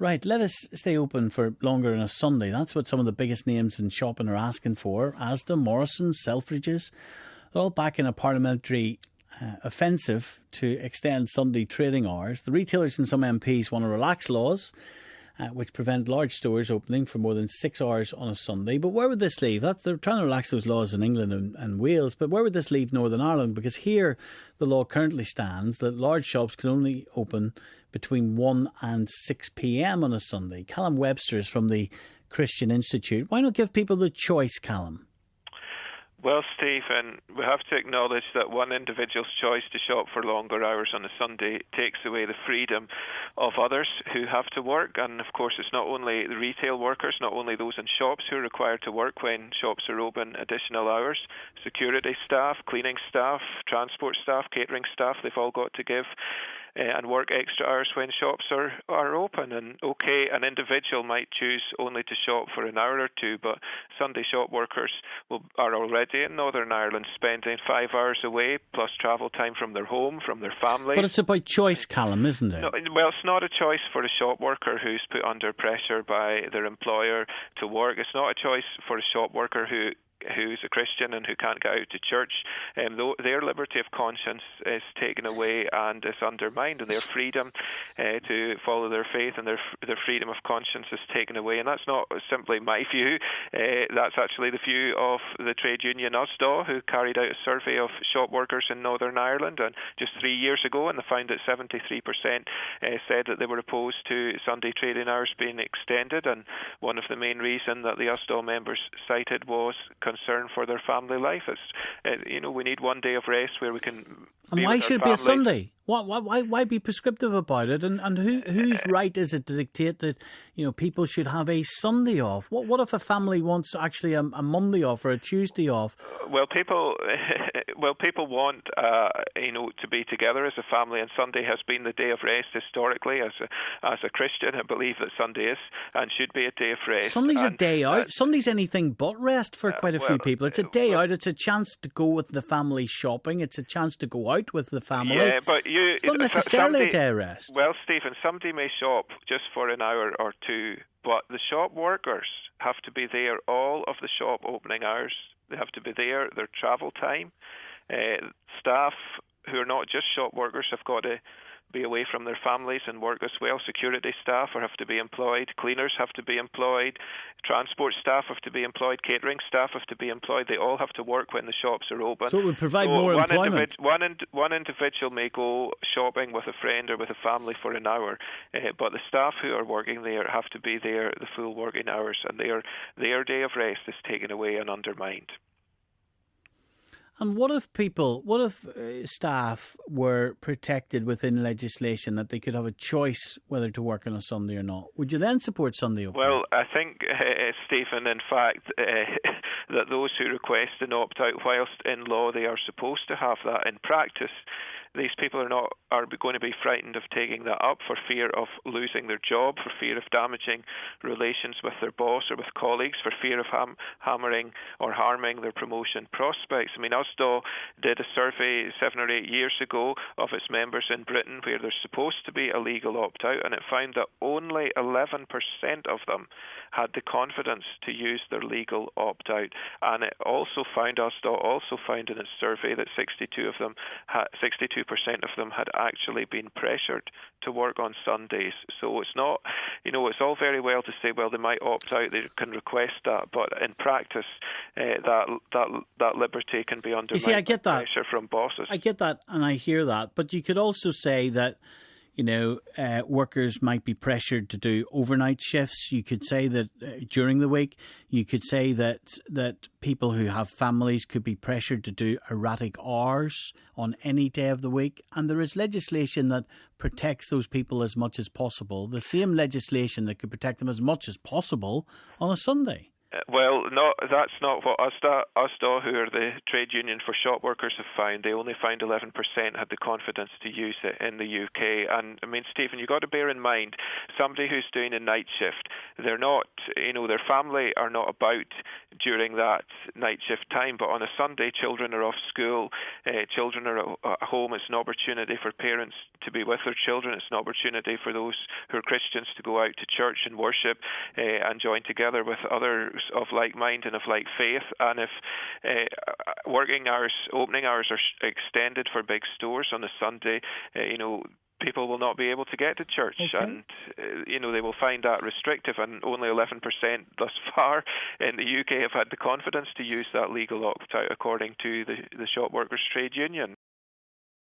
Right, let us stay open for longer on a Sunday. That's what some of the biggest names in shopping are asking for. Asda, Morrisons, Selfridges, they're all back in a parliamentary offensive to extend Sunday trading hours. The retailers and some MPs want to relax laws which prevent large stores opening for more than 6 hours on a Sunday. But where would this leave? They're trying to relax those laws in England and Wales, but where would this leave Northern Ireland? Because here the law currently stands that large shops can only open between 1 and 6 p.m. on a Sunday. Callum Webster is from the Christian Institute. Why not give people the choice, Callum? Well, Stephen, we have to acknowledge that one individual's choice to shop for longer hours on a Sunday takes away the freedom of others who have to work. And, of course, it's not only the retail workers, not only those in shops who are required to work when shops are open additional hours. Security staff, cleaning staff, transport staff, catering staff, they've all got to give and work extra hours when shops are open. And okay, an individual might choose only to shop for an hour or two, but Sunday shop workers are already in Northern Ireland spending 5 hours away, plus travel time from their home, from their family. But it's about choice, Callum, isn't it? No, well, it's not a choice for a shop worker who's put under pressure by their employer to work. It's not a choice for a shop worker who's a Christian and who can't get out to church. Their liberty of conscience is taken away and is undermined, and their freedom to follow their faith and their freedom of conscience is taken away. And that's not simply my view. That's actually the view of the trade union Ulster, who carried out a survey of shop workers in Northern Ireland and just 3 years ago, and they found that 73% said that they were opposed to Sunday trading hours being extended. And one of the main reasons that the Ulster members cited was concern for their family life. We need one day of rest where we can. And why should it be a Sunday? Why be prescriptive about it? And whose right is it to dictate that people should have a Sunday off? What if a family wants actually a Monday off or a Tuesday off? Well, people want to be together as a family, and Sunday has been the day of rest historically. As a Christian, I believe that Sunday is and should be a day of rest. Sunday's a day out. Sunday's anything but rest for quite a few people. It's a day out. It's a chance to go with the family shopping. It's a chance to go out with the family. Yeah, but it's not necessarily a day of rest. Well, Stephen, somebody may shop just for an hour or two, but the shop workers have to be there all of the shop opening hours. They have to be there, their travel time. Staff who are not just shop workers have got to be away from their families and work as well. Security staff have to be employed. Cleaners have to be employed. Transport staff have to be employed. Catering staff have to be employed. They all have to work when the shops are open. So it would provide more employment. One individual may go shopping with a friend or with a family for an hour, but the staff who are working there have to be there the full working hours, and their day of rest is taken away and undermined. And what if staff were protected within legislation that they could have a choice whether to work on a Sunday or not? Would you then support Sunday opening? Well, I think, Stephen, in fact, that those who request an opt-out, whilst in law they are supposed to have that, in practice these people are going to be frightened of taking that up for fear of losing their job, for fear of damaging relations with their boss or with colleagues, for fear of hammering or harming their promotion prospects. I mean, Ulster did a survey 7 or 8 years ago of its members in Britain where there's supposed to be a legal opt-out, and it found that only 11% of them had the confidence to use their legal opt-out. And it also found, Ulster also found in its survey that 62% of them had actually been pressured to work on Sundays. So it's not, it's all very well to say, well, they might opt out, they can request that, but in practice, that liberty can be undermined by pressure from bosses. I get that, and I hear that, but you could also say that workers might be pressured to do overnight shifts. You could say that during the week. You could say that people who have families could be pressured to do erratic hours on any day of the week. And there is legislation that protects those people as much as possible. The same legislation that could protect them as much as possible on a Sunday. Well, no, that's not what Ulster, who are the trade union for shop workers, have found. They only found 11% had the confidence to use it in the UK. And I mean, Stephen, you've got to bear in mind, somebody who's doing a night shift, they're not, their family are not about during that night shift time, but on a Sunday, children are off school, children are at home. It's an opportunity for parents to be with their children. It's an opportunity for those who are Christians to go out to church and worship and join together with others of like mind and of like faith. And if opening hours are extended for big stores on a Sunday, people will not be able to get to church, and they will find that restrictive. And only 11% thus far in the UK have had the confidence to use that legal opt-out, according to the shop workers' trade union.